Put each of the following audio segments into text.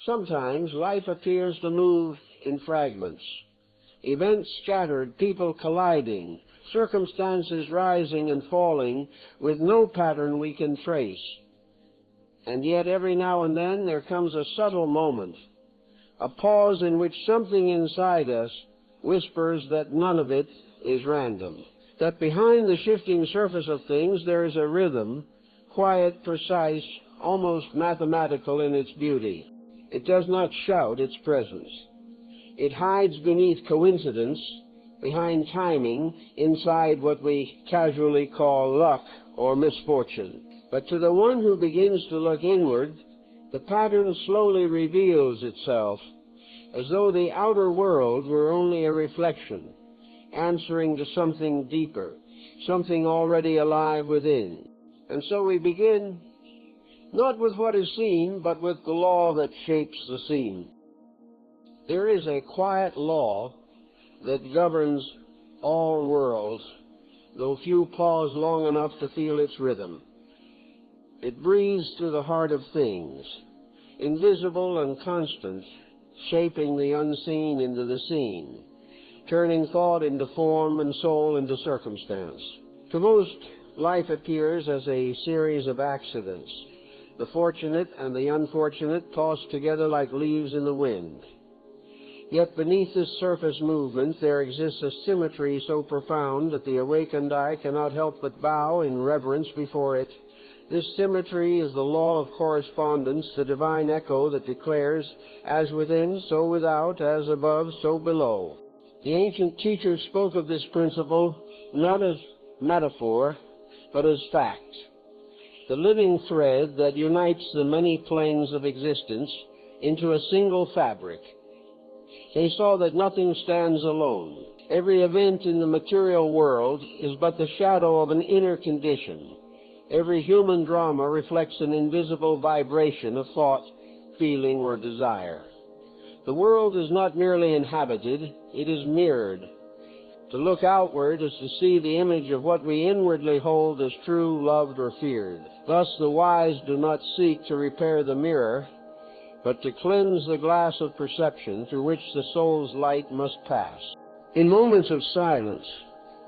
Sometimes life appears to move in fragments. Events scattered, people colliding, circumstances rising and falling with no pattern we can trace. And yet every now and then there comes a subtle moment, a pause in which something inside us whispers that none of it is random, that behind the shifting surface of things there is a rhythm, quiet, precise, almost mathematical in its beauty. It does not shout its presence. It hides beneath coincidence, behind timing, inside what we casually call luck or misfortune. But to the one who begins to look inward, the pattern slowly reveals itself, as though the outer world were only a reflection, answering to something deeper, something already alive within. And so we begin, not with what is seen, but with the law that shapes the scene. There is a quiet law that governs all worlds, though few pause long enough to feel its rhythm. It breathes through the heart of things, invisible and constant, shaping the unseen into the seen, turning thought into form and soul into circumstance. To most, life appears as a series of accidents, the fortunate and the unfortunate tossed together like leaves in the wind. Yet beneath this surface movement there exists a symmetry so profound that the awakened eye cannot help but bow in reverence before it. This symmetry is the law of correspondence, the divine echo that declares, as within, so without, as above, so below. The ancient teachers spoke of this principle not as metaphor, but as fact, the living thread that unites the many planes of existence into a single fabric. They saw that nothing stands alone. Every event in the material world is but the shadow of an inner condition. Every human drama reflects an invisible vibration of thought, feeling, or desire. The world is not merely inhabited, it is mirrored. To look outward is to see the image of what we inwardly hold as true, loved, or feared. Thus the wise do not seek to repair the mirror, but to cleanse the glass of perception through which the soul's light must pass. In moments of silence,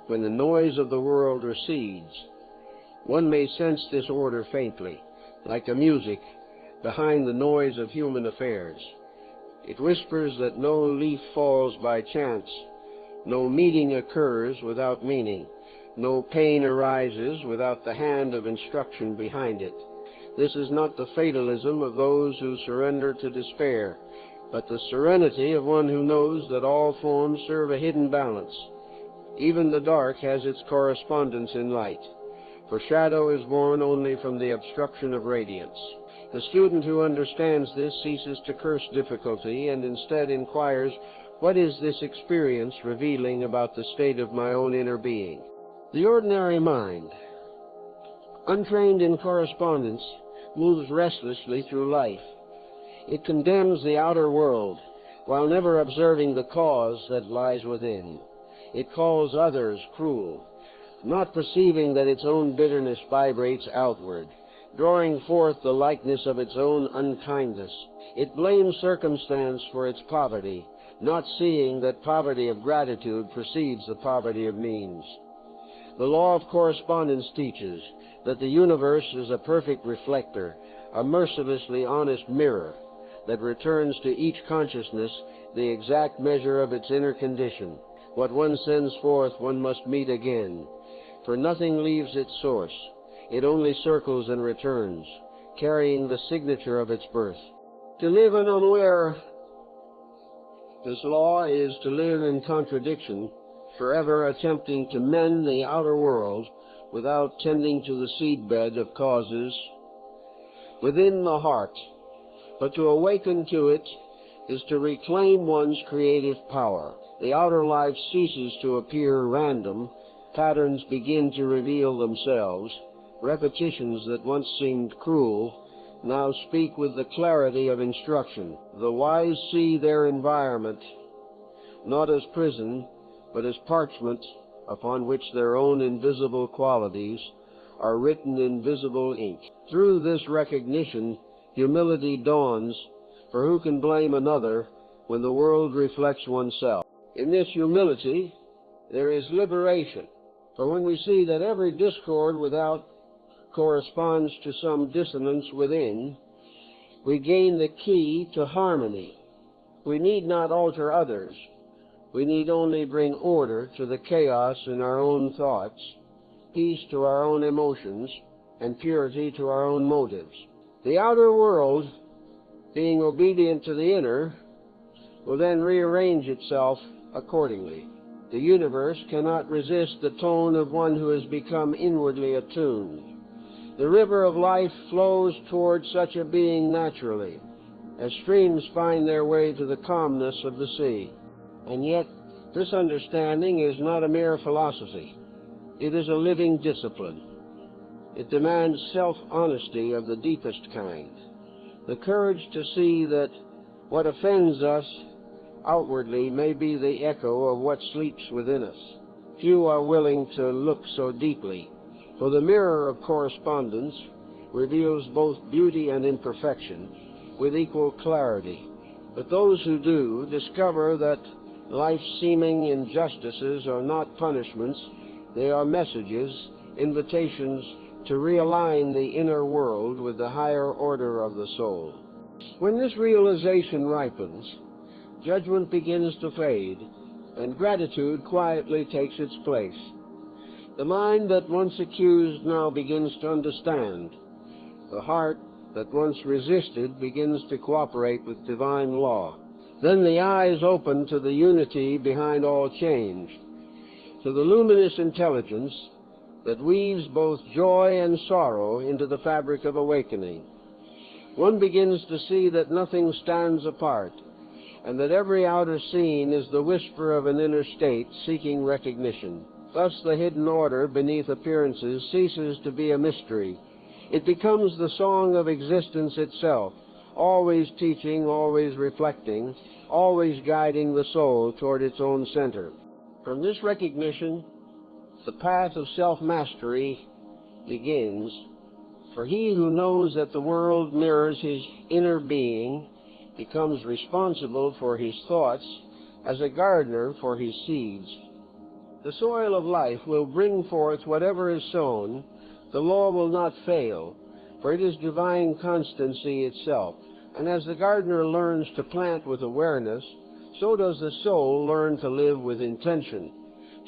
when the noise of the world recedes, one may sense this order faintly, like a music behind the noise of human affairs. It whispers that no leaf falls by chance, no meeting occurs without meaning, no pain arises without the hand of instruction behind it. This is not the fatalism of those who surrender to despair, but the serenity of one who knows that all forms serve a hidden balance. Even the dark has its correspondence in light, for shadow is born only from the obstruction of radiance. The student who understands this ceases to curse difficulty and instead inquires, what is this experience revealing about the state of my own inner being? The ordinary mind, untrained in correspondence, moves restlessly through life. It condemns the outer world, while never observing the cause that lies within. It calls others cruel, not perceiving that its own bitterness vibrates outward, drawing forth the likeness of its own unkindness. It blames circumstance for its poverty, not seeing that poverty of gratitude precedes the poverty of means. The law of correspondence teaches that the universe is a perfect reflector, a mercilessly honest mirror that returns to each consciousness the exact measure of its inner condition. What one sends forth, one must meet again, for nothing leaves its source. It only circles and returns, carrying the signature of its birth. To live unaware this law is to live in contradiction, forever attempting to mend the outer world without tending to the seedbed of causes within the heart. But to awaken to it is to reclaim one's creative power. The outer life ceases to appear random, patterns begin to reveal themselves, repetitions that once seemed cruel now speak with the clarity of instruction. The wise see their environment not as prison, but as parchment upon which their own invisible qualities are written in visible ink. Through this recognition, humility dawns for who can blame another when the world reflects oneself? In this humility, there is liberation, for when we see that every discord without corresponds to some dissonance within, we gain the key to harmony. We need not alter others. We need only bring order to the chaos in our own thoughts, peace to our own emotions, and purity to our own motives. The outer world, being obedient to the inner, will then rearrange itself accordingly. The universe cannot resist the tone of one who has become inwardly attuned. The river of life flows toward such a being naturally, as streams find their way to the calmness of the sea. And yet, this understanding is not a mere philosophy. It is a living discipline. It demands self-honesty of the deepest kind, the courage to see that what offends us outwardly may be the echo of what sleeps within us. Few are willing to look so deeply, for the mirror of correspondence reveals both beauty and imperfection with equal clarity. But those who do discover that life's seeming injustices are not punishments, they are messages, invitations to realign the inner world with the higher order of the soul. When this realization ripens, judgment begins to fade, and gratitude quietly takes its place. The mind that once accused now begins to understand. The heart that once resisted begins to cooperate with divine law. Then the eyes open to the unity behind all change, to the luminous intelligence that weaves both joy and sorrow into the fabric of awakening. One begins to see that nothing stands apart, and that every outer scene is the whisper of an inner state seeking recognition. Thus the hidden order beneath appearances ceases to be a mystery. It becomes the song of existence itself, always teaching, always reflecting, always guiding the soul toward its own center. From this recognition, the path of self-mastery begins, for he who knows that the world mirrors his inner being becomes responsible for his thoughts as a gardener for his seeds. The soil of life will bring forth whatever is sown. The law will not fail, for it is divine constancy itself. And as the gardener learns to plant with awareness, so does the soul learn to live with intention,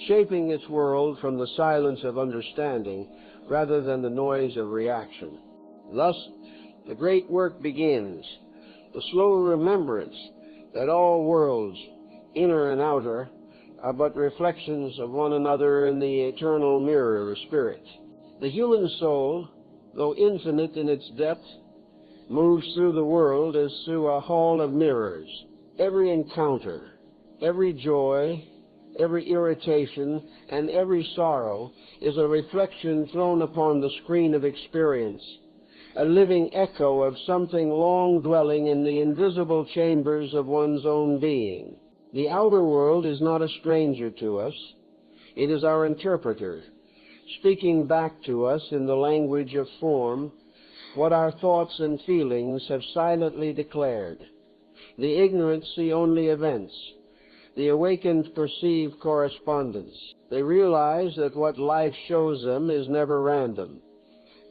shaping its world from the silence of understanding rather than the noise of reaction. Thus, the great work begins, the slow remembrance that all worlds, inner and outer, are but reflections of one another in the eternal mirror of spirit. The human soul, though infinite in its depth, moves through the world as through a hall of mirrors. Every encounter, every joy, every irritation, and every sorrow is a reflection thrown upon the screen of experience, a living echo of something long dwelling in the invisible chambers of one's own being. The outer world is not a stranger to us. It is our interpreter, speaking back to us in the language of form what our thoughts and feelings have silently declared. The ignorant see only events. The awakened perceive correspondence. They realize that what life shows them is never random,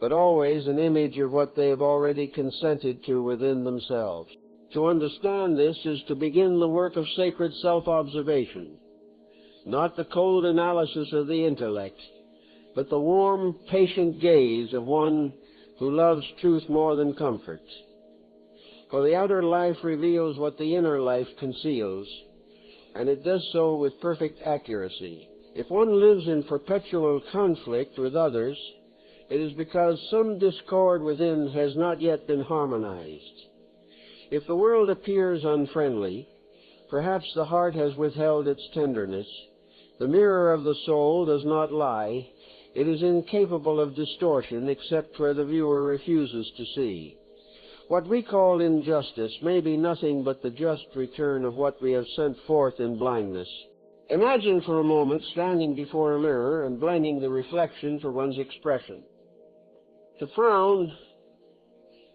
but always an image of what they have already consented to within themselves. To understand this is to begin the work of sacred self-observation, not the cold analysis of the intellect, but the warm, patient gaze of one who loves truth more than comfort. For the outer life reveals what the inner life conceals, and it does so with perfect accuracy. If one lives in perpetual conflict with others, it is because some discord within has not yet been harmonized. If the world appears unfriendly, perhaps the heart has withheld its tenderness. The mirror of the soul does not lie. It is incapable of distortion except where the viewer refuses to see. What we call injustice may be nothing but the just return of what we have sent forth in blindness. Imagine for a moment standing before a mirror and blaming the reflection for one's expression. To frown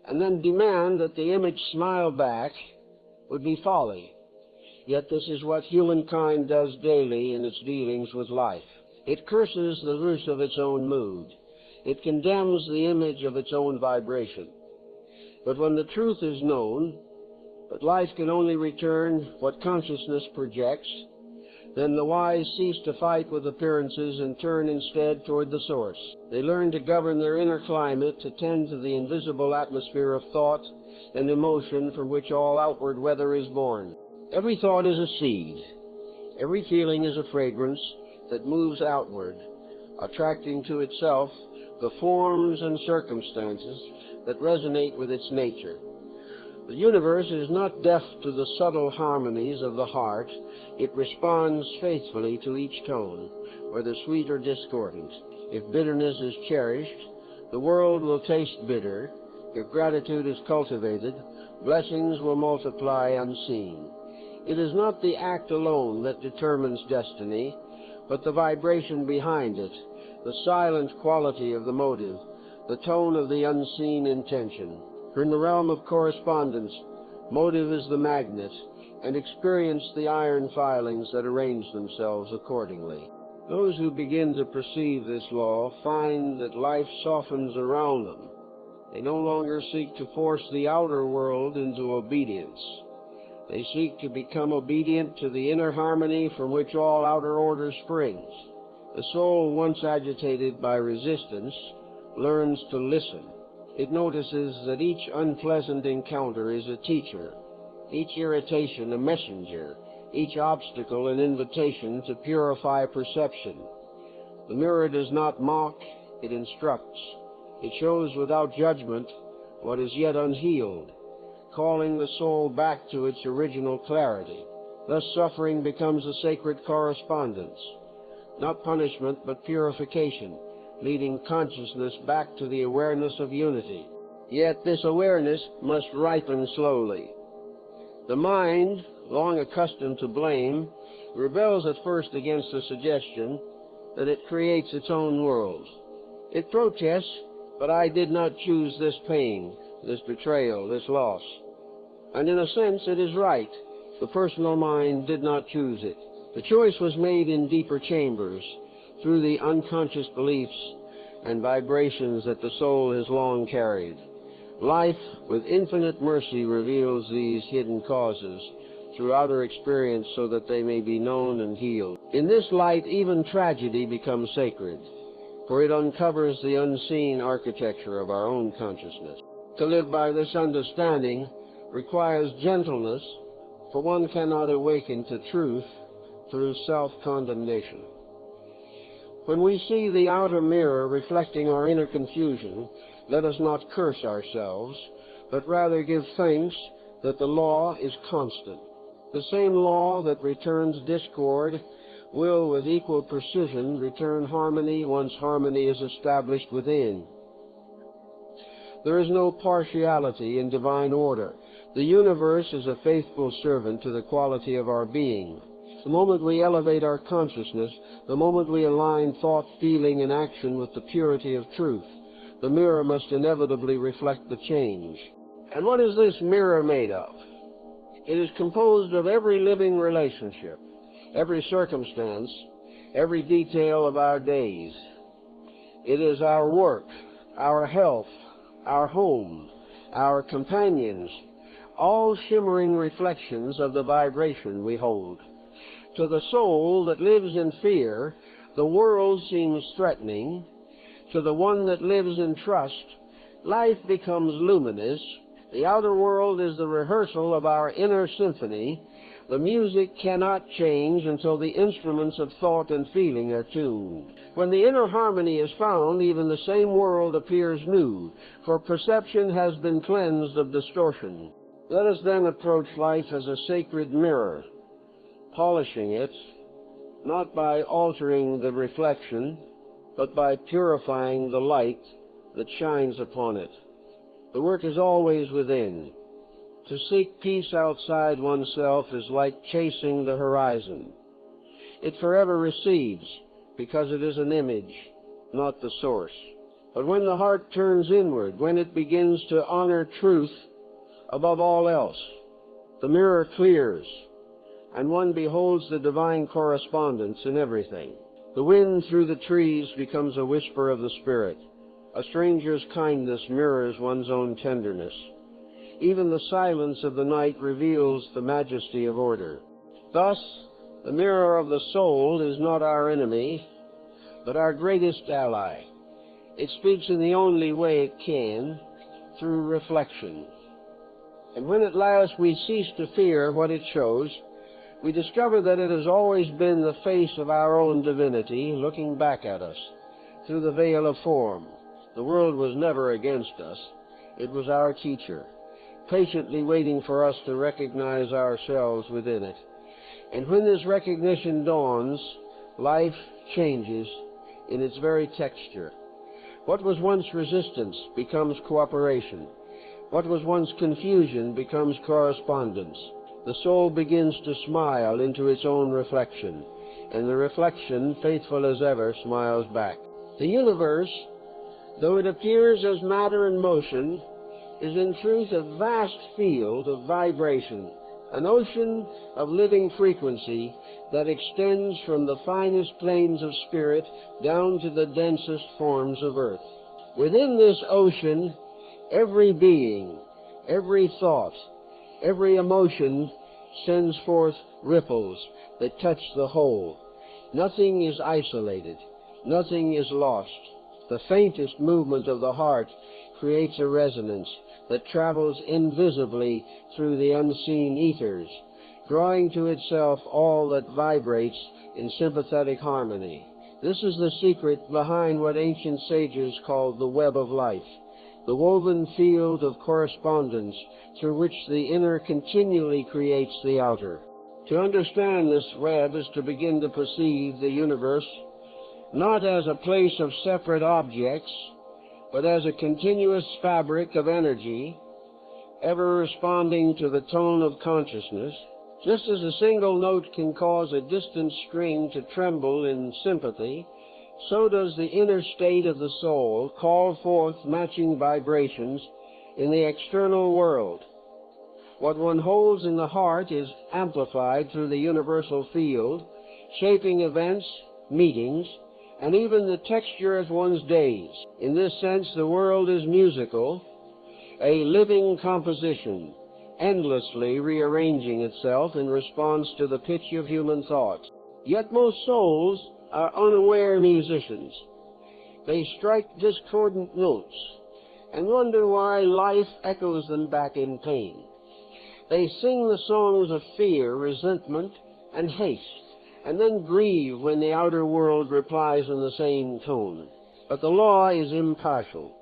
and then demand that the image smile back would be folly. Yet this is what humankind does daily in its dealings with life. It curses the roots of its own mood. It condemns the image of its own vibration. But when the truth is known, that life can only return what consciousness projects, then the wise cease to fight with appearances and turn instead toward the source. They learn to govern their inner climate, to tend to the invisible atmosphere of thought and emotion from which all outward weather is born. Every thought is a seed. Every feeling is a fragrance that moves outward, attracting to itself the forms and circumstances that resonate with its nature. The universe is not deaf to the subtle harmonies of the heart. It responds faithfully to each tone, whether sweet or discordant. If bitterness is cherished, the world will taste bitter. If gratitude is cultivated, blessings will multiply unseen. It is not the act alone that determines destiny, but the vibration behind it, the silent quality of the motive, the tone of the unseen intention. For in the realm of correspondence, motive is the magnet, and experience the iron filings that arrange themselves accordingly. Those who begin to perceive this law find that life softens around them. They no longer seek to force the outer world into obedience. They seek to become obedient to the inner harmony from which all outer order springs. The soul, once agitated by resistance, learns to listen. It notices that each unpleasant encounter is a teacher, each irritation a messenger, each obstacle an invitation to purify perception. The mirror does not mock, it instructs. It shows without judgment what is yet unhealed, calling the soul back to its original clarity. Thus suffering becomes a sacred correspondence, not punishment but purification, leading consciousness back to the awareness of unity. Yet this awareness must ripen slowly. The mind, long accustomed to blame, rebels at first against the suggestion that it creates its own world. It protests, but I did not choose this pain, this betrayal, this loss. And in a sense it is right. The personal mind did not choose it. The choice was made in deeper chambers, through the unconscious beliefs and vibrations that the soul has long carried. Life, with infinite mercy, reveals these hidden causes through outer experience so that they may be known and healed. In this light, even tragedy becomes sacred, for it uncovers the unseen architecture of our own consciousness. To live by this understanding requires gentleness, for one cannot awaken to truth through self-condemnation. When we see the outer mirror reflecting our inner confusion, let us not curse ourselves, but rather give thanks that the law is constant. The same law that returns discord will with equal precision return harmony once harmony is established within. There is no partiality in divine order. The universe is a faithful servant to the quality of our being. The moment we elevate our consciousness, the moment we align thought, feeling, and action with the purity of truth, the mirror must inevitably reflect the change. And what is this mirror made of? It is composed of every living relationship, every circumstance, every detail of our days. It is our work, our health, our home, our companions, all shimmering reflections of the vibration we hold. To the soul that lives in fear, the world seems threatening. To the one that lives in trust, life becomes luminous. The outer world is the rehearsal of our inner symphony. The music cannot change until the instruments of thought and feeling are tuned. When the inner harmony is found, even the same world appears new, for perception has been cleansed of distortion. Let us then approach life as a sacred mirror, polishing it, not by altering the reflection, but by purifying the light that shines upon it. The work is always within. To seek peace outside oneself is like chasing the horizon. It forever recedes, because it is an image, not the source. But when the heart turns inward, when it begins to honor truth above all else, The mirror clears, and one beholds the divine correspondence in everything. The wind through the trees becomes a whisper of the Spirit. A stranger's kindness mirrors one's own tenderness. Even the silence of the night reveals the majesty of order. Thus, the mirror of the soul is not our enemy, but our greatest ally. It speaks in the only way it can, through reflection. And when at last we cease to fear what it shows, we discover that it has always been the face of our own divinity looking back at us through the veil of form. The world was never against us. It was our teacher, patiently waiting for us to recognize ourselves within it. And when this recognition dawns, life changes in its very texture. What was once resistance becomes cooperation. What was once confusion becomes correspondence. The soul begins to smile into its own reflection, and the reflection, faithful as ever, smiles back. The universe, though it appears as matter in motion, is in truth a vast field of vibration, an ocean of living frequency that extends from the finest planes of spirit down to the densest forms of earth. Within this ocean, every being, every thought, every emotion sends forth ripples that touch the whole. Nothing is isolated. Nothing is lost. The faintest movement of the heart creates a resonance that travels invisibly through the unseen ethers, drawing to itself all that vibrates in sympathetic harmony. This is the secret behind what ancient sages called the web of life, the woven field of correspondence through which the inner continually creates the outer. To understand this web is to begin to perceive the universe not as a place of separate objects, but as a continuous fabric of energy, ever responding to the tone of consciousness. Just as a single note can cause a distant string to tremble in sympathy, so does the inner state of the soul call forth matching vibrations in the external world. What one holds in the heart is amplified through the universal field, shaping events, meetings, and even the texture of one's days. In this sense, the world is musical, a living composition, endlessly rearranging itself in response to the pitch of human thought. Yet most souls are unaware musicians. They strike discordant notes and wonder why life echoes them back in pain. They sing the songs of fear, resentment, and haste, and then grieve when the outer world replies in the same tone. But the law is impartial.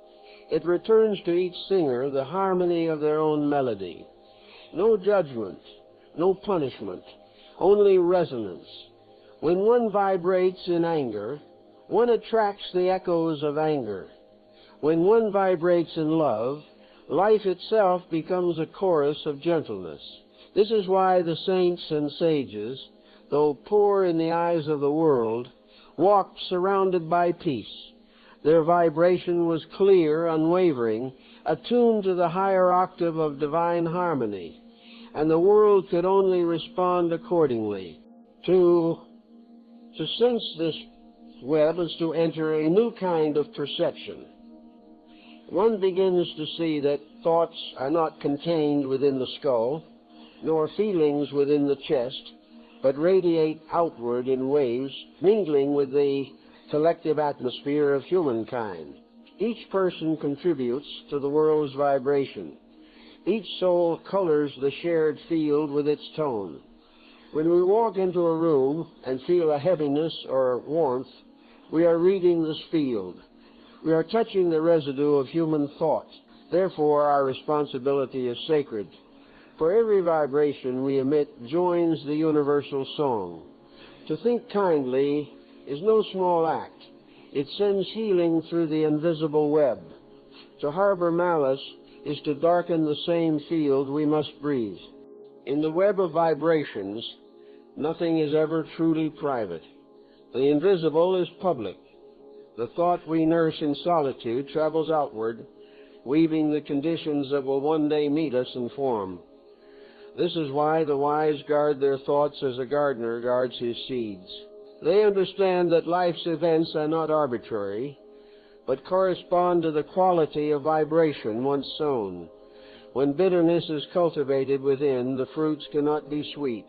It returns to each singer the harmony of their own melody. No judgment, no punishment, only resonance. When one vibrates in anger, one attracts the echoes of anger. When one vibrates in love, life itself becomes a chorus of gentleness. This is why the saints and sages, though poor in the eyes of the world, walked surrounded by peace. Their vibration was clear, unwavering, attuned to the higher octave of divine harmony, and the world could only respond accordingly. To sense this web is to enter a new kind of perception. One begins to see that thoughts are not contained within the skull, nor feelings within the chest, but radiate outward in waves, mingling with the collective atmosphere of humankind. Each person contributes to the world's vibration. Each soul colors the shared field with its tone. When we walk into a room and feel a heaviness or warmth, we are reading this field. We are touching the residue of human thought. Therefore, our responsibility is sacred. For every vibration we emit joins the universal song. To think kindly is no small act. It sends healing through the invisible web. To harbor malice is to darken the same field we must breathe. In the web of vibrations, nothing is ever truly private. The invisible is public. The thought we nurse in solitude travels outward, weaving the conditions that will one day meet us in form. This is why the wise guard their thoughts as a gardener guards his seeds. They understand that life's events are not arbitrary, but correspond to the quality of vibration once sown. When bitterness is cultivated within, the fruits cannot be sweet.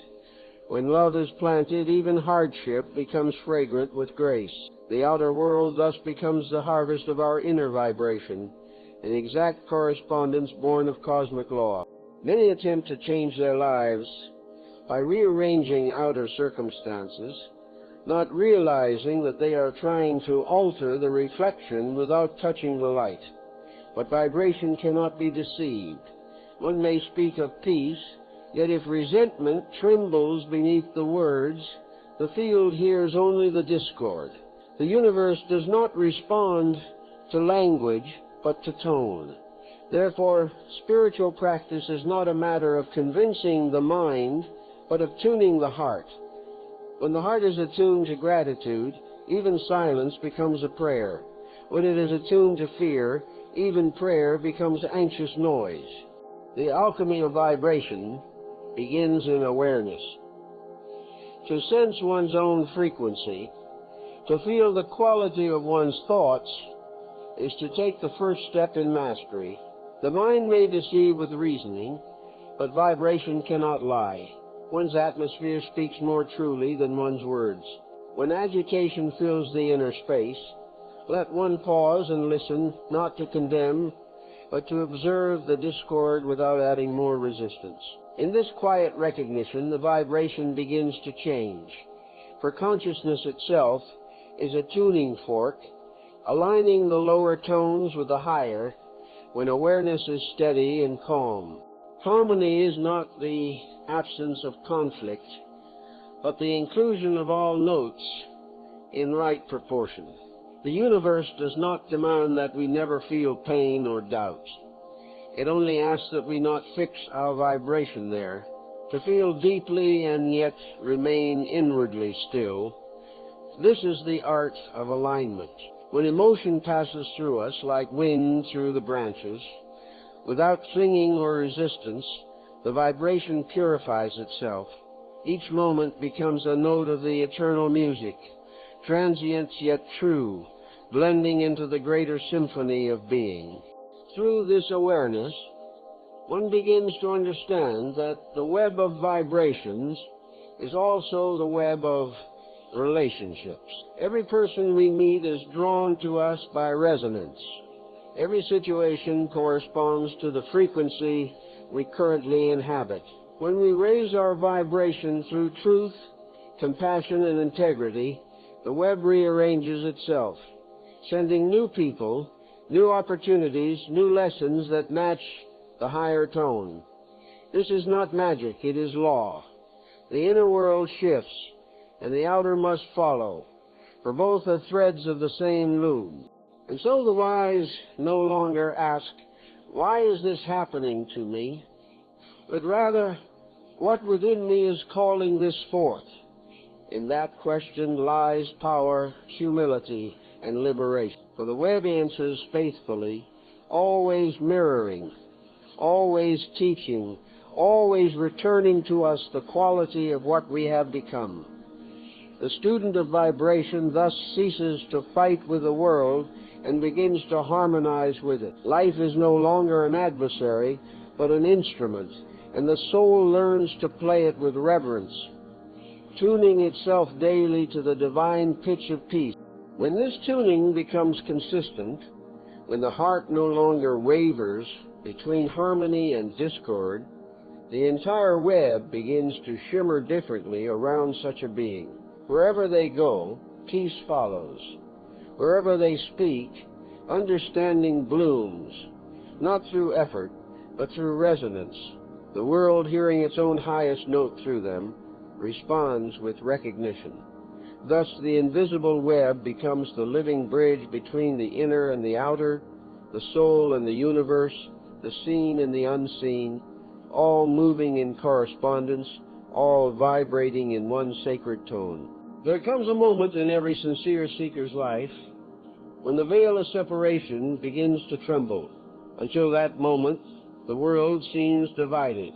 When love is planted, even hardship becomes fragrant with grace. The outer world thus becomes the harvest of our inner vibration, an exact correspondence born of cosmic law. Many attempt to change their lives by rearranging outer circumstances, not realizing that they are trying to alter the reflection without touching the light. But vibration cannot be deceived. One may speak of peace, yet if resentment trembles beneath the words, the field hears only the discord. The universe does not respond to language, but to tone. Therefore, spiritual practice is not a matter of convincing the mind, but of tuning the heart. When the heart is attuned to gratitude, even silence becomes a prayer. When it is attuned to fear, even prayer becomes anxious noise. The alchemy of vibration begins in awareness. To sense one's own frequency, to feel the quality of one's thoughts, is to take the first step in mastery. The mind may deceive with reasoning, but vibration cannot lie. One's atmosphere speaks more truly than one's words. When agitation fills the inner space, let one pause and listen, not to condemn, but to observe the discord without adding more resistance. In this quiet recognition, the vibration begins to change, for consciousness itself is a tuning fork, aligning the lower tones with the higher when awareness is steady and calm. Harmony is not the absence of conflict, but the inclusion of all notes in right proportion. The universe does not demand that we never feel pain or doubt. It only asks that we not fix our vibration there, to feel deeply and yet remain inwardly still. This is the art of alignment. When emotion passes through us like wind through the branches, without clinging or resistance, the vibration purifies itself. Each moment becomes a note of the eternal music, transient yet true, blending into the greater symphony of being. Through this awareness, one begins to understand that the web of vibrations is also the web of relationships. Every person we meet is drawn to us by resonance. Every situation corresponds to the frequency we currently inhabit. When we raise our vibration through truth, compassion, and integrity, the web rearranges itself, sending new people, new opportunities, new lessons that match the higher tone. This is not magic, it is law. The inner world shifts, and the outer must follow, for both are threads of the same loom. And so the wise no longer ask, why is this happening to me? But rather, what within me is calling this forth? In that question lies power, humility, and liberation. For the web answers faithfully, always mirroring, always teaching, always returning to us the quality of what we have become. The student of vibration thus ceases to fight with the world and begins to harmonize with it. Life is no longer an adversary, but an instrument, and the soul learns to play it with reverence, tuning itself daily to the divine pitch of peace. When this tuning becomes consistent, when the heart no longer wavers between harmony and discord, the entire web begins to shimmer differently around such a being. Wherever they go, peace follows. Wherever they speak, understanding blooms, not through effort, but through resonance. The world, hearing its own highest note through them, responds with recognition. Thus, the invisible web becomes the living bridge between the inner and the outer, the soul and the universe, the seen and the unseen, all moving in correspondence, all vibrating in one sacred tone. There comes a moment in every sincere seeker's life when the veil of separation begins to tremble. Until that moment, the world seems divided.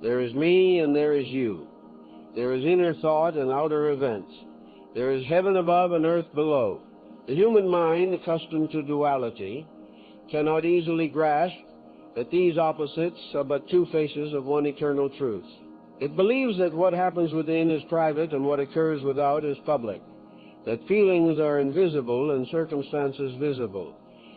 There is me and there is you. There is inner thought and outer event. There is heaven above and earth below. The human mind, accustomed to duality, cannot easily grasp that these opposites are but two faces of one eternal truth. It believes that what happens within is private and what occurs without is public, that feelings are invisible and circumstances visible.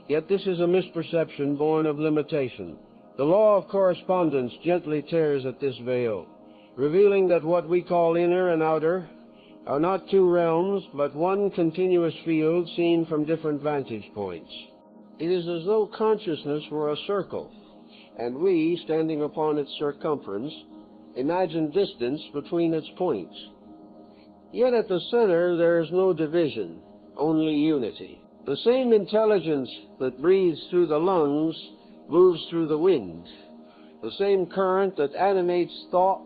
Yet this is a misperception born of limitation. The law of correspondence gently tears at this veil, revealing that what we call inner and outer are not two realms, but one continuous field seen from different vantage points. It is as though consciousness were a circle, and we, standing upon its circumference, imagine distance between its points. Yet at the center there is no division, only unity. The same intelligence that breathes through the lungs moves through the wind. The same current that animates thought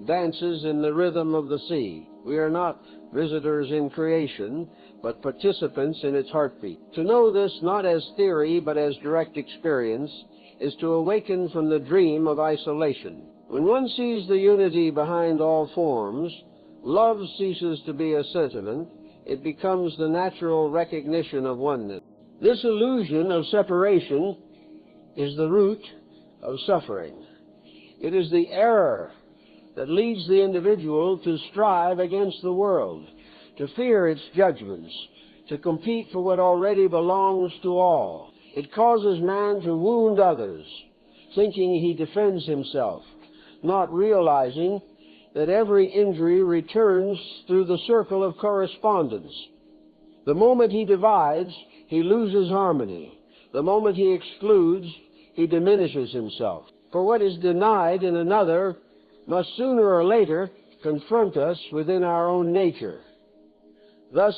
dances in the rhythm of the sea. We are not visitors in creation, but participants in its heartbeat. To know this not as theory, but as direct experience, is to awaken from the dream of isolation. When one sees the unity behind all forms, love ceases to be a sentiment. It becomes the natural recognition of oneness. This illusion of separation is the root of suffering. It is the error that leads the individual to strive against the world, to fear its judgments, to compete for what already belongs to all. It causes man to wound others, thinking he defends himself, not realizing that every injury returns through the circle of correspondence. The moment he divides, he loses harmony. The moment he excludes, he diminishes himself. For what is denied in another must sooner or later confront us within our own nature. Thus,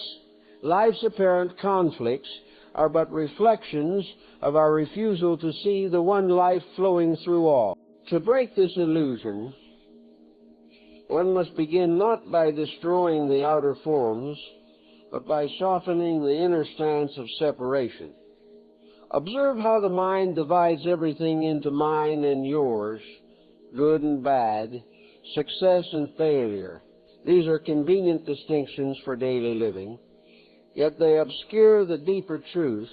life's apparent conflicts are but reflections of our refusal to see the one life flowing through all. To break this illusion, one must begin not by destroying the outer forms, but by softening the inner stance of separation. Observe how the mind divides everything into mine and yours, good and bad, success and failure. These are convenient distinctions for daily living, yet they obscure the deeper truth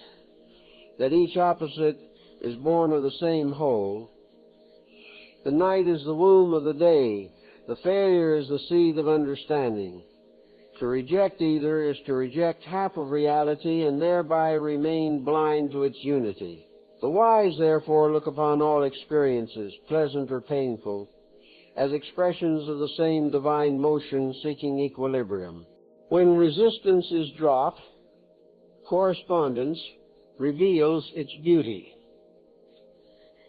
that each opposite is born of the same whole. The night is the womb of the day. The failure is the seed of understanding. To reject either is to reject half of reality and thereby remain blind to its unity. The wise, therefore, look upon all experiences, pleasant or painful, as expressions of the same divine motion seeking equilibrium. When resistance is dropped, correspondence reveals its beauty.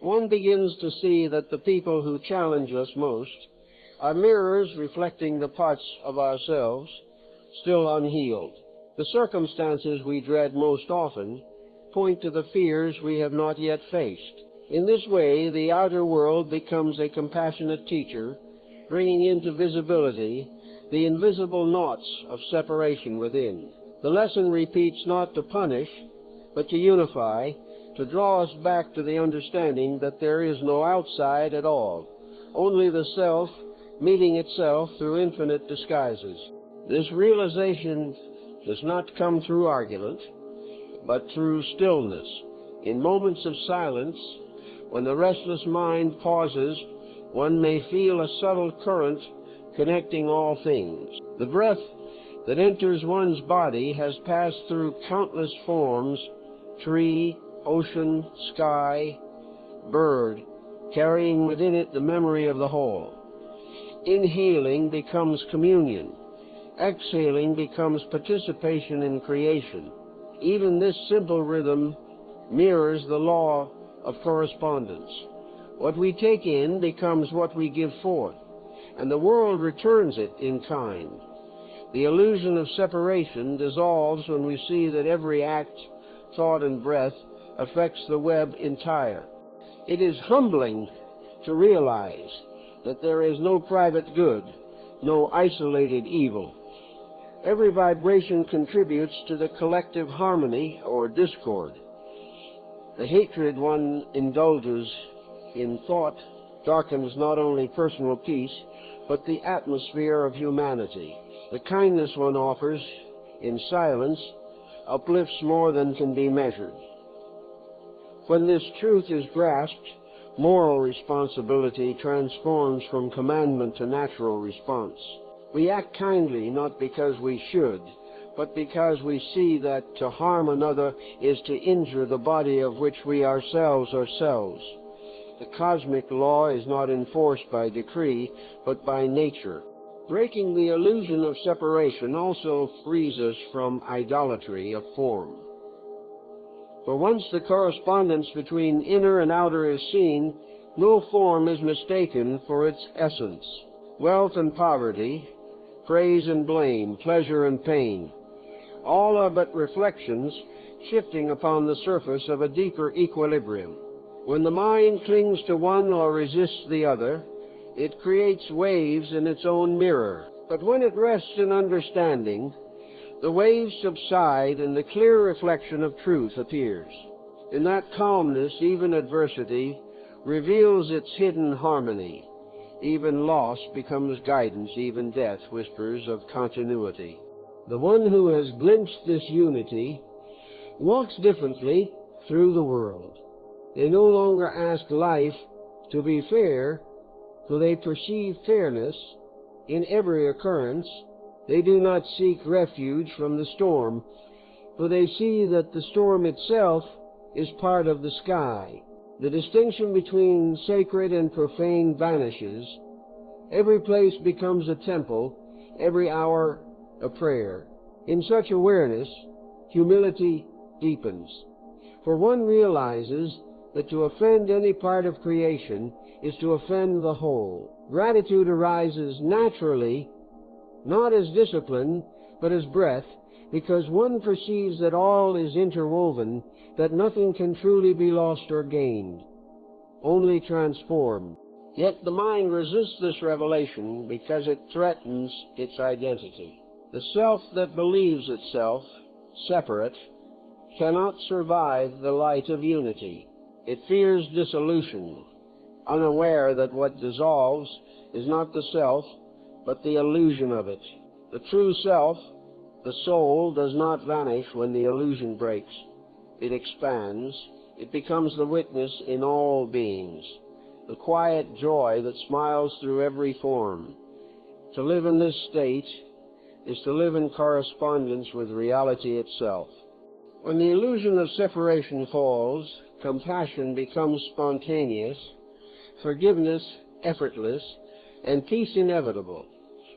One begins to see that the people who challenge us most are mirrors reflecting the parts of ourselves still unhealed. The circumstances we dread most often point to the fears we have not yet faced. In this way, the outer world becomes a compassionate teacher, bringing into visibility the invisible knots of separation within. The lesson repeats not to punish, but to unify, to draw us back to the understanding that there is no outside at all, only the self meeting itself through infinite disguises. This realization does not come through argument, but through stillness. In moments of silence, when the restless mind pauses, one may feel a subtle current connecting all things. The breath that enters one's body has passed through countless forms, tree, ocean, sky, bird, carrying within it the memory of the whole. Inhaling becomes communion. Exhaling becomes participation in creation. Even this simple rhythm mirrors the law of correspondence. What we take in becomes what we give forth, and the world returns it in kind. The illusion of separation dissolves when we see that every act, thought, and breath affects the web entire. It is humbling to realize that there is no private good, no isolated evil. Every vibration contributes to the collective harmony or discord. The hatred one indulges in thought darkens not only personal peace, but the atmosphere of humanity. The kindness one offers in silence uplifts more than can be measured. When this truth is grasped, moral responsibility transforms from commandment to natural response. We act kindly not because we should, but because we see that to harm another is to injure the body of which we ourselves are cells. The cosmic law is not enforced by decree, but by nature. Breaking the illusion of separation also frees us from idolatry of form. For once the correspondence between inner and outer is seen, no form is mistaken for its essence. Wealth and poverty, praise and blame, pleasure and pain, all are but reflections shifting upon the surface of a deeper equilibrium. When the mind clings to one or resists the other, it creates waves in its own mirror. But when it rests in understanding, the waves subside and the clear reflection of truth appears. In that calmness, even adversity reveals its hidden harmony. Even loss becomes guidance, even death whispers of continuity. The one who has glimpsed this unity walks differently through the world. They no longer ask life to be fair, for they perceive fairness in every occurrence. They do not seek refuge from the storm, for they see that the storm itself is part of the sky. The distinction between sacred and profane vanishes. Every place becomes a temple, every hour a prayer. In such awareness, humility deepens, for one realizes that to offend any part of creation is to offend the whole. Gratitude arises naturally, not as discipline, but as breath, because one perceives that all is interwoven, that nothing can truly be lost or gained, only transformed. Yet the mind resists this revelation because it threatens its identity. The self that believes itself separate cannot survive the light of unity. It fears dissolution, unaware that what dissolves is not the self, but the illusion of it. The true self, the soul, does not vanish when the illusion breaks. It expands. It becomes the witness in all beings, the quiet joy that smiles through every form. To live in this state is to live in correspondence with reality itself. When the illusion of separation falls, compassion becomes spontaneous, forgiveness effortless, and peace inevitable.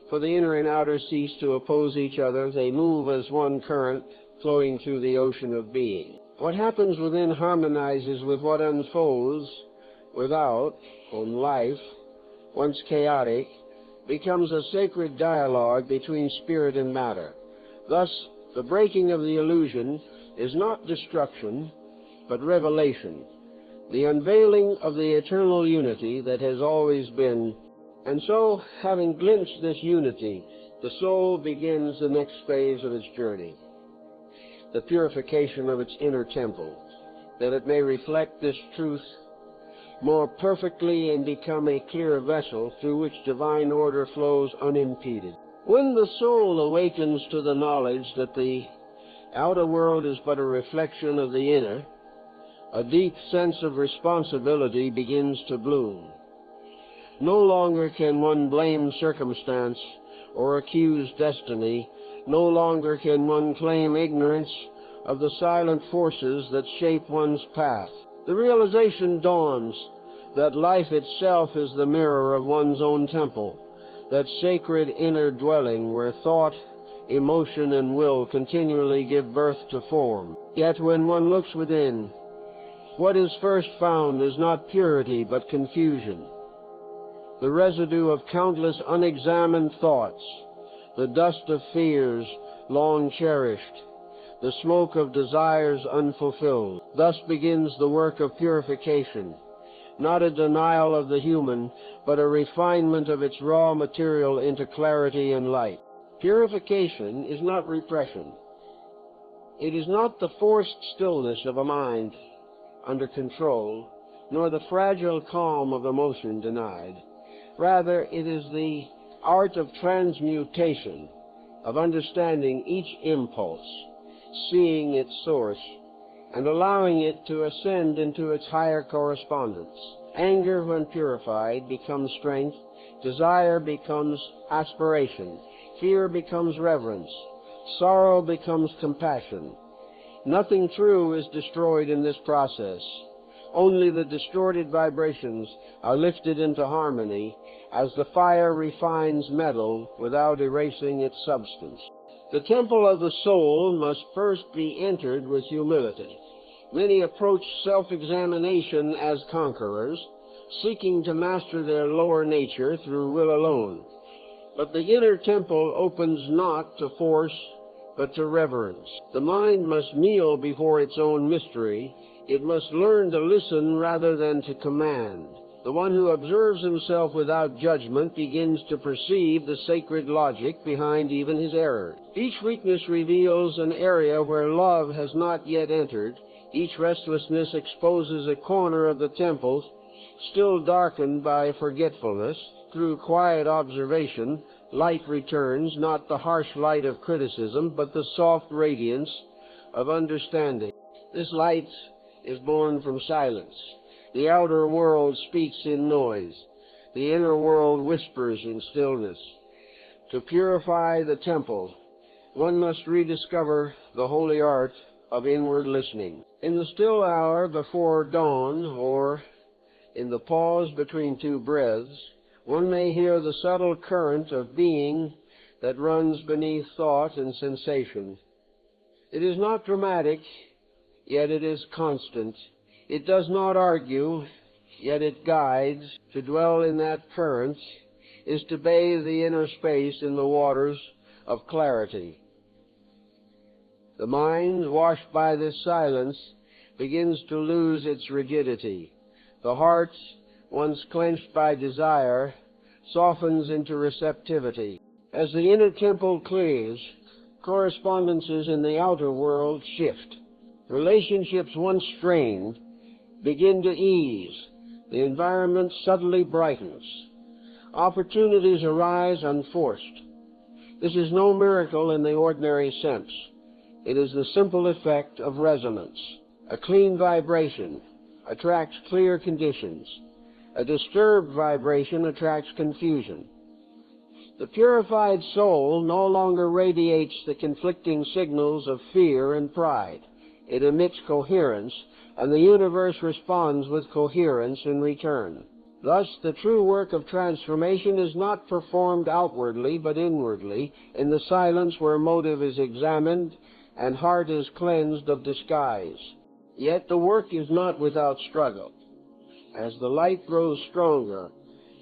For the inner and outer cease to oppose each other. They move as one current flowing through the ocean of being. What happens within harmonizes with what unfolds without. On life, once chaotic, becomes a sacred dialogue between spirit and matter. Thus, the breaking of the illusion is not destruction, but revelation, the unveiling of the eternal unity that has always been. And so, having glimpsed this unity, the soul begins the next phase of its journey, the purification of its inner temple, that it may reflect this truth more perfectly and become a clear vessel through which divine order flows unimpeded. When the soul awakens to the knowledge that the outer world is but a reflection of the inner, a deep sense of responsibility begins to bloom. No longer can one blame circumstance or accuse destiny. No longer can one claim ignorance of the silent forces that shape one's path. The realization dawns that life itself is the mirror of one's own temple, that sacred inner dwelling where thought, emotion, and will continually give birth to form. Yet when one looks within, what is first found is not purity but confusion, the residue of countless unexamined thoughts, the dust of fears long cherished, the smoke of desires unfulfilled. Thus begins the work of purification, not a denial of the human, but a refinement of its raw material into clarity and light. Purification is not repression. It is not the forced stillness of a mind under control, nor the fragile calm of emotion denied. Rather, it is the art of transmutation, of understanding each impulse, seeing its source, and allowing it to ascend into its higher correspondence. Anger, when purified, becomes strength. Desire becomes aspiration. Fear becomes reverence. Sorrow becomes compassion. Nothing true is destroyed in this process. Only the distorted vibrations are lifted into harmony as the fire refines metal without erasing its substance. The temple of the soul must first be entered with humility. Many approach self-examination as conquerors, seeking to master their lower nature through will alone. But the inner temple opens not to force, but to reverence. The mind must kneel before its own mystery. It must learn to listen rather than to command. The one who observes himself without judgment begins to perceive the sacred logic behind even his errors. Each weakness reveals an area where love has not yet entered. Each restlessness exposes a corner of the temple still darkened by forgetfulness. Through quiet observation, light returns, not the harsh light of criticism, but the soft radiance of understanding. This light is born from silence. The outer world speaks in noise. The inner world whispers in stillness. To purify the temple, one must rediscover the holy art of inward listening. In the still hour before dawn, or in the pause between two breaths, one may hear the subtle current of being that runs beneath thought and sensation. It is not dramatic, yet it is constant. It does not argue, yet it guides. To dwell in that current is to bathe the inner space in the waters of clarity. The mind, washed by this silence, begins to lose its rigidity. The heart, once clenched by desire, softens into receptivity. As the inner temple clears, correspondences in the outer world shift. Relationships once strained begin to ease. The environment subtly brightens. Opportunities arise unforced. This is no miracle in the ordinary sense. It is the simple effect of resonance. A clean vibration attracts clear conditions. A disturbed vibration attracts confusion. The purified soul no longer radiates the conflicting signals of fear and pride. It emits coherence, and the universe responds with coherence in return. Thus, the true work of transformation is not performed outwardly, but inwardly, in the silence where motive is examined and heart is cleansed of disguise. Yet the work is not without struggle. As the light grows stronger,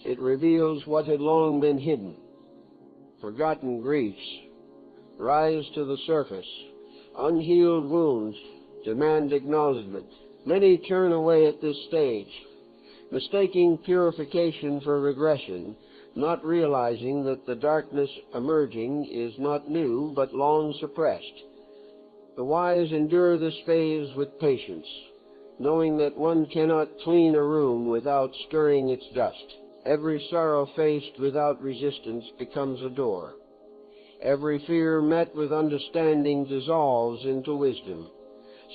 it reveals what had long been hidden. Forgotten griefs rise to the surface. Unhealed wounds demand acknowledgement. Many turn away at this stage, mistaking purification for regression, not realizing that the darkness emerging is not new, but long suppressed. The wise endure this phase with patience, knowing that one cannot clean a room without stirring its dust. Every sorrow faced without resistance becomes a door. Every fear met with understanding dissolves into wisdom.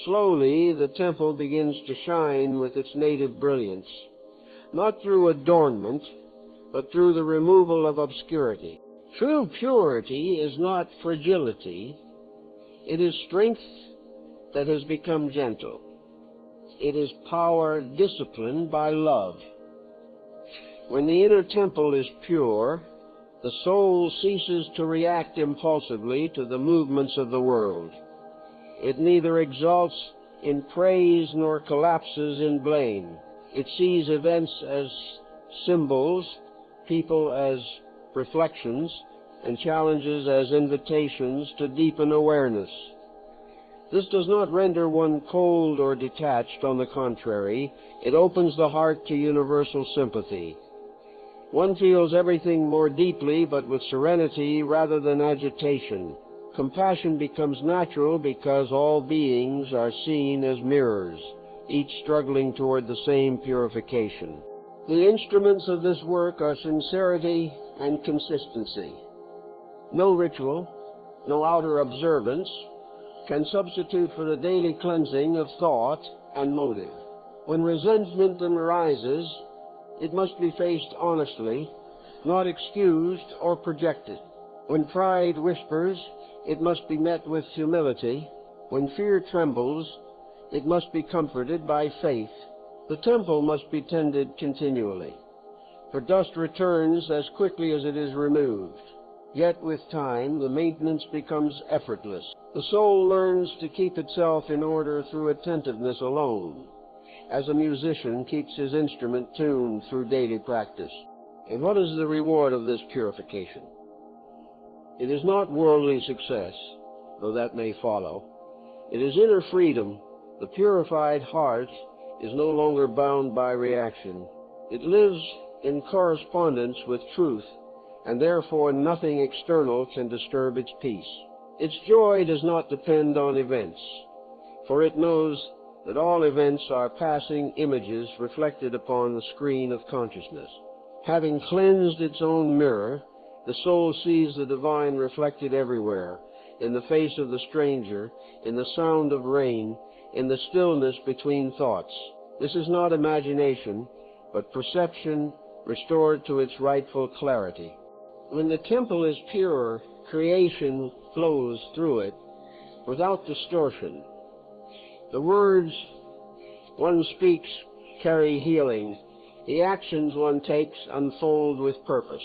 Slowly, the temple begins to shine with its native brilliance, not through adornment, but through the removal of obscurity. True purity is not fragility. It is strength that has become gentle. It is power disciplined by love. When the inner temple is pure, the soul ceases to react impulsively to the movements of the world. It neither exalts in praise nor collapses in blame. It sees events as symbols, people as reflections, and challenges as invitations to deepen awareness. This does not render one cold or detached. On the contrary, it opens the heart to universal sympathy. One feels everything more deeply, but with serenity rather than agitation. Compassion becomes natural because all beings are seen as mirrors. each struggling toward the same purification. The instruments of this work are sincerity and consistency. No ritual, no outer observance can substitute for the daily cleansing of thought and motive. When resentment arises, it must be faced honestly, not excused or projected. When pride whispers, it must be met with humility. When fear trembles, it must be comforted by faith. The temple must be tended continually, for dust returns as quickly as it is removed. Yet with time, the maintenance becomes effortless. The soul learns to keep itself in order through attentiveness alone, as a musician keeps his instrument tuned through daily practice. And what is the reward of this purification? It is not worldly success, though that may follow. It is inner freedom. The purified heart is no longer bound by reaction. It lives in correspondence with truth, and therefore nothing external can disturb its peace. Its joy does not depend on events, for it knows that all events are passing images reflected upon the screen of consciousness. Having cleansed its own mirror, the soul sees the divine reflected everywhere, in the face of the stranger, in the sound of rain, in the stillness between thoughts. This is not imagination, but perception restored to its rightful clarity. When the temple is pure, creation flows through it without distortion. The words one speaks carry healing. The actions one takes unfold with purpose.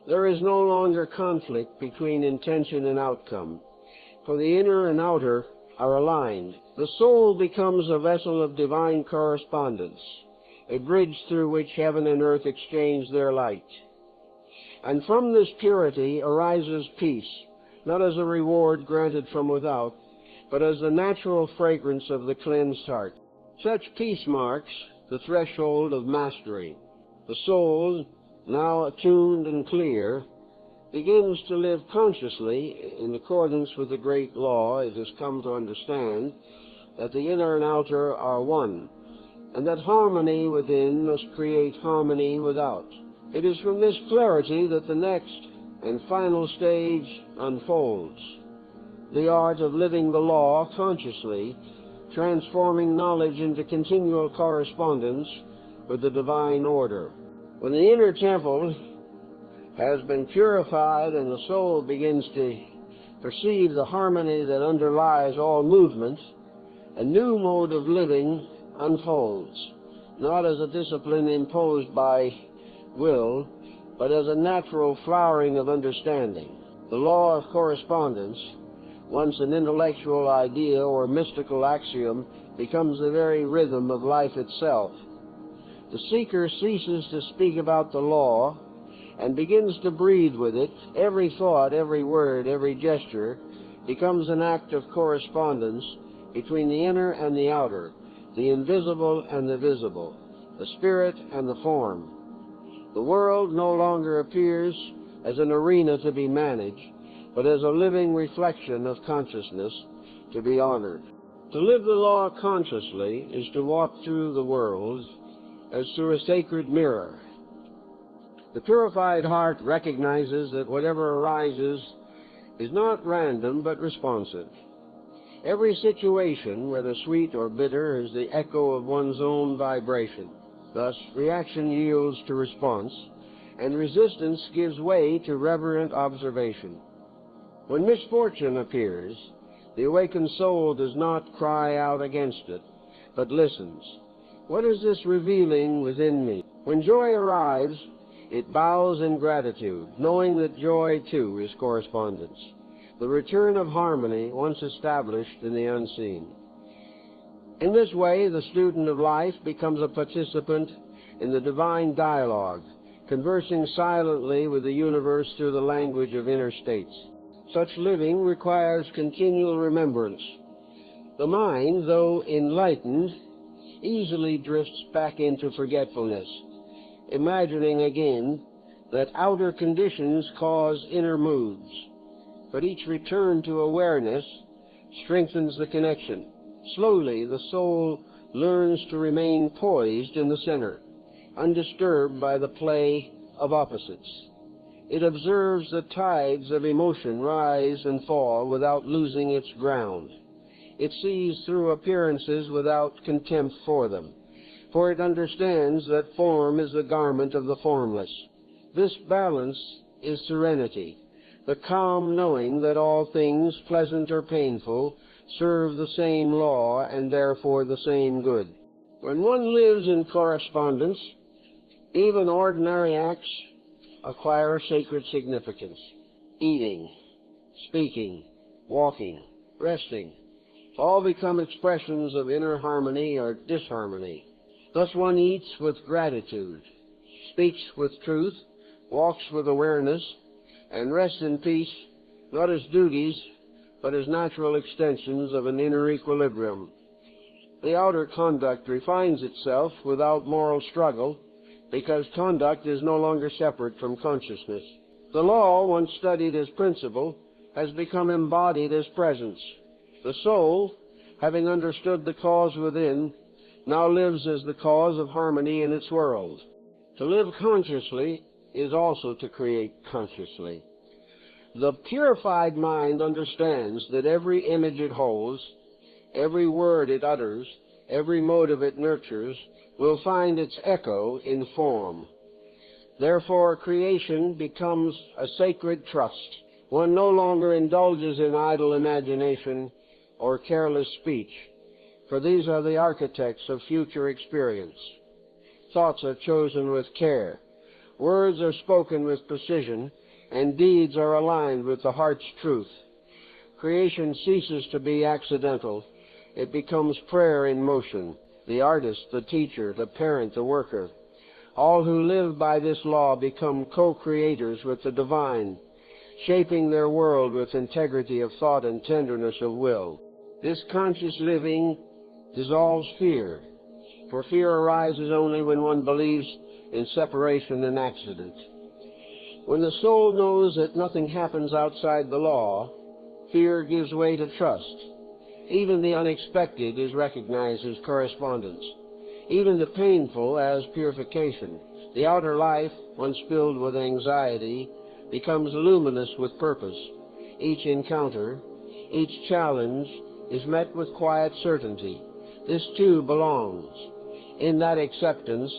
There is no longer conflict between intention and outcome, for the inner and outer are aligned. The soul becomes a vessel of divine correspondence, a bridge through which heaven and earth exchange their light. And from this purity arises peace, not as a reward granted from without, but as the natural fragrance of the cleansed heart. Such peace marks the threshold of mastery. The soul, now attuned and clear, begins to live consciously in accordance with the great law it has come to understand, that the inner and outer are one, and that harmony within must create harmony without. It is from this clarity that the next and final stage unfolds, the art of living the law consciously, transforming knowledge into continual correspondence with the divine order. When the inner temple has been purified and the soul begins to perceive the harmony that underlies all movement, a new mode of living unfolds, not as a discipline imposed by will, but as a natural flowering of understanding. The law of correspondence, once an intellectual idea or mystical axiom, becomes the very rhythm of life itself. The seeker ceases to speak about the law and begins to breathe with it. Every thought, every word, every gesture becomes an act of correspondence between the inner and the outer, the invisible and the visible, the spirit and the form. The world no longer appears as an arena to be managed, but as a living reflection of consciousness to be honored. To live the law consciously is to walk through the world as through a sacred mirror. The purified heart recognizes that whatever arises is not random but responsive. Every situation, whether sweet or bitter, is the echo of one's own vibration. Thus, reaction yields to response, and resistance gives way to reverent observation. When misfortune appears, the awakened soul does not cry out against it, but listens. What is this revealing within me? When joy arrives, it bows in gratitude, knowing that joy, too, is correspondence, the return of harmony once established in the unseen. In this way, the student of life becomes a participant in the divine dialogue, conversing silently with the universe through the language of inner states. Such living requires continual remembrance. The mind, though enlightened, easily drifts back into forgetfulness, imagining again that outer conditions cause inner moods. But each return to awareness strengthens the connection. Slowly, the soul learns to remain poised in the center, undisturbed by the play of opposites. It observes the tides of emotion rise and fall without losing its ground. It sees through appearances without contempt for them, for it understands that form is the garment of the formless. This balance is serenity, the calm knowing that all things, pleasant or painful, serve the same law and therefore the same good. When one lives in correspondence, even ordinary acts acquire sacred significance. Eating, speaking, walking, resting, all become expressions of inner harmony or disharmony. Thus one eats with gratitude, speaks with truth, walks with awareness, and rests in peace, not as duties, but as natural extensions of an inner equilibrium. The outer conduct refines itself without moral struggle, because conduct is no longer separate from consciousness. The law, once studied as principle, has become embodied as presence. The soul, having understood the cause within, now lives as the cause of harmony in its world. To live consciously is also to create consciously. The purified mind understands that every image it holds, every word it utters, every motive it nurtures, will find its echo in form. Therefore, creation becomes a sacred trust. One no longer indulges in idle imagination or careless speech, for these are the architects of future experience. Thoughts are chosen with care, words are spoken with precision, and deeds are aligned with the heart's truth. Creation ceases to be accidental. It becomes prayer in motion. The artist, the teacher, the parent, the worker, all who live by this law become co-creators with the divine, shaping their world with integrity of thought and tenderness of will. This conscious living dissolves fear, for fear arises only when one believes in separation and accident. When the soul knows that nothing happens outside the law, fear gives way to trust. Even the unexpected is recognized as correspondence, even the painful as purification. The outer life, once filled with anxiety, becomes luminous with purpose. Each encounter, each challenge is met with quiet certainty. This too belongs. In that acceptance,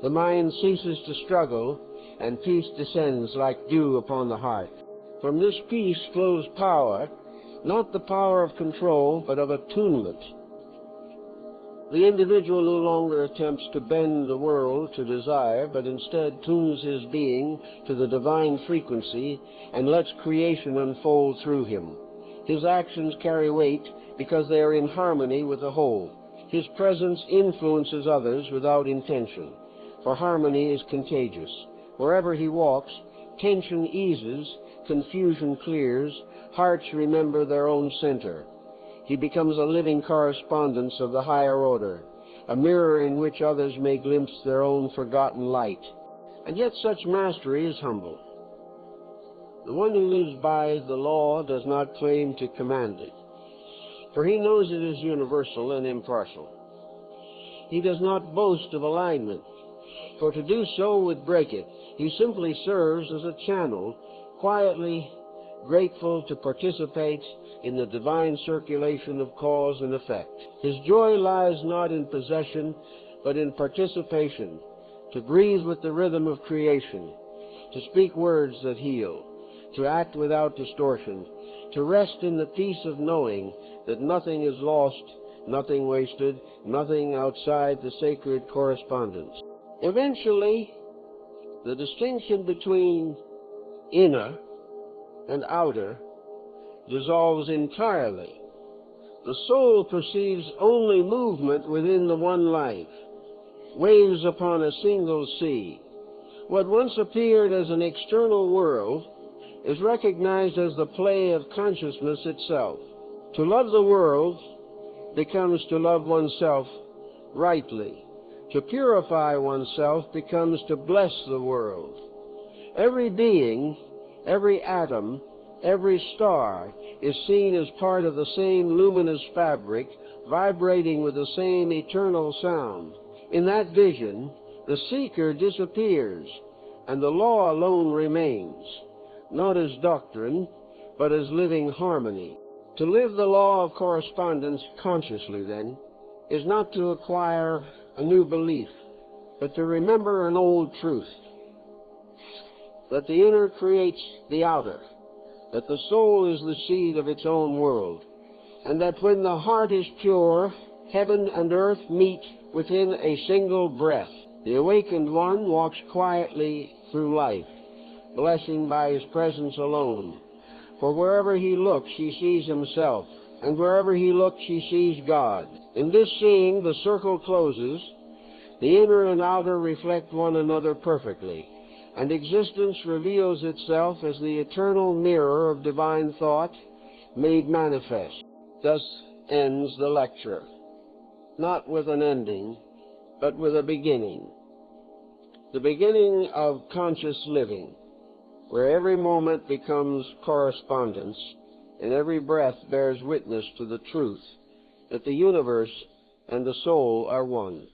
the mind ceases to struggle, and peace descends like dew upon the heart. From this peace flows power, not the power of control, but of attunement. The individual no longer attempts to bend the world to desire, but instead tunes his being to the divine frequency and lets creation unfold through him. His actions carry weight because they are in harmony with the whole. His presence influences others without intention, for harmony is contagious. Wherever he walks, tension eases, confusion clears, hearts remember their own center. He becomes a living correspondence of the higher order, a mirror in which others may glimpse their own forgotten light. And yet such mastery is humble. The one who lives by the law does not claim to command it, for he knows it is universal and impartial. He does not boast of alignment, for to do so would break it. He simply serves as a channel, quietly grateful to participate in the divine circulation of cause and effect. His joy lies not in possession, but in participation, to breathe with the rhythm of creation, to speak words that heal, to act without distortion, to rest in the peace of knowing that nothing is lost, nothing wasted, nothing outside the sacred correspondence. Eventually, the distinction between inner and outer dissolves entirely. The soul perceives only movement within the one life, waves upon a single sea. What once appeared as an external world is recognized as the play of consciousness itself. To love the world becomes to love oneself rightly. To purify oneself becomes to bless the world. Every being, every atom, every star is seen as part of the same luminous fabric vibrating with the same eternal sound. In that vision, the seeker disappears, and the law alone remains, not as doctrine, but as living harmony. To live the law of correspondence consciously, then, is not to acquire a new belief, but to remember an old truth, that the inner creates the outer, that the soul is the seed of its own world, and that when the heart is pure, heaven and earth meet within a single breath. The awakened one walks quietly through life, blessing by his presence alone. For wherever he looks, he sees himself, and wherever he looks, he sees God. In this seeing, the circle closes, the inner and outer reflect one another perfectly, and existence reveals itself as the eternal mirror of divine thought made manifest. Thus ends the lecture, not with an ending, but with a beginning. The beginning of conscious living, where every moment becomes correspondence, and every breath bears witness to the truth that the universe and the soul are one.